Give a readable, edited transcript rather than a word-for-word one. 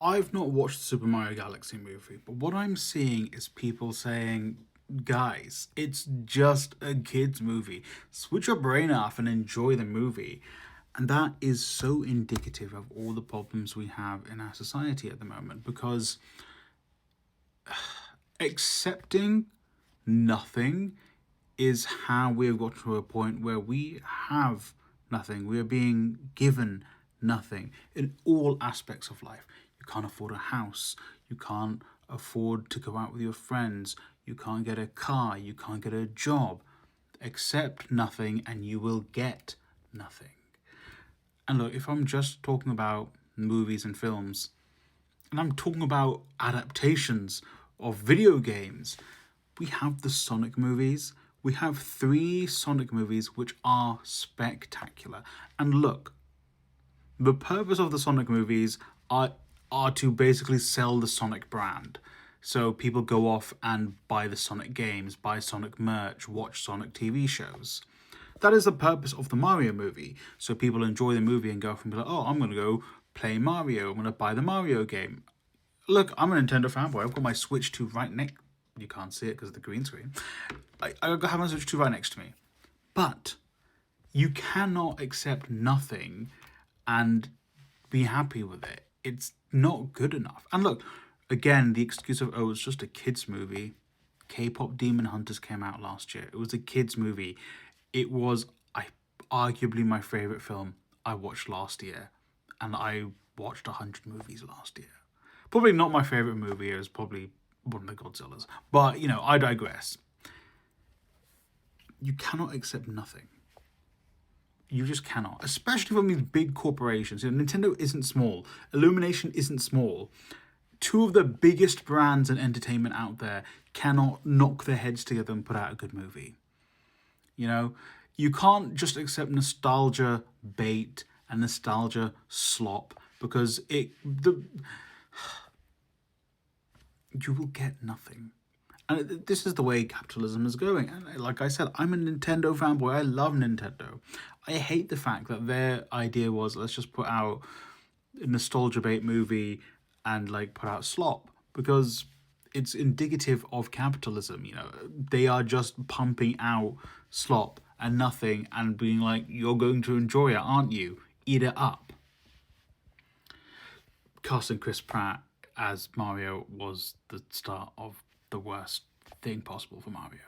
I've not watched the Super Mario Galaxy movie, but what I'm seeing is people saying, guys, it's just a kid's movie. Switch your brain off and enjoy the movie. And that is so indicative of all the problems we have in our society at the moment because accepting nothing is how we've got to a point where we have nothing. We are being given nothing in all aspects of life. You can't afford a house. You can't afford to go out with your friends. You can't get a car. You can't get a job. Accept nothing and you will get nothing. And look, if I'm just talking about movies and films, and I'm talking about adaptations of video games, we have the Sonic movies. We have three Sonic movies which are spectacular. And look, the purpose of the Sonic movies are to basically sell the Sonic brand. So people go off and buy the Sonic games, buy Sonic merch, watch Sonic TV shows. That is the purpose of the Mario movie. So people enjoy the movie and go off and be like, oh, I'm going to go play Mario. I'm going to buy the Mario game. Look, I'm a Nintendo fanboy. I've got my Switch 2 right next. You can't see it because of the green screen. I have my Switch 2 right next to me. But you cannot accept nothing and be happy with it. It's not good enough. And look, again, the excuse of, oh, it's just a kids' movie. K-pop Demon Hunters came out last year. It was a kids' movie. It was arguably my favorite film I watched last year. And I watched 100 movies last year. Probably not my favorite movie. It was probably one of the Godzillas. But, I digress. You cannot accept nothing. You just cannot, especially from these big corporations. Nintendo isn't small. Illumination isn't small. Two of the biggest brands in entertainment out there cannot knock their heads together and put out a good movie. You know, you can't just accept nostalgia bait and nostalgia slop because you will get nothing. And this is the way capitalism is going. And like I said, I'm a Nintendo fanboy. I love Nintendo. I hate the fact that their idea was let's just put out a nostalgia bait movie and like put out slop because it's indicative of capitalism. They are just pumping out slop and nothing and being like, you're going to enjoy it, aren't you? Eat it up. Casting Chris Pratt as Mario was the start of the worst thing possible for Mario.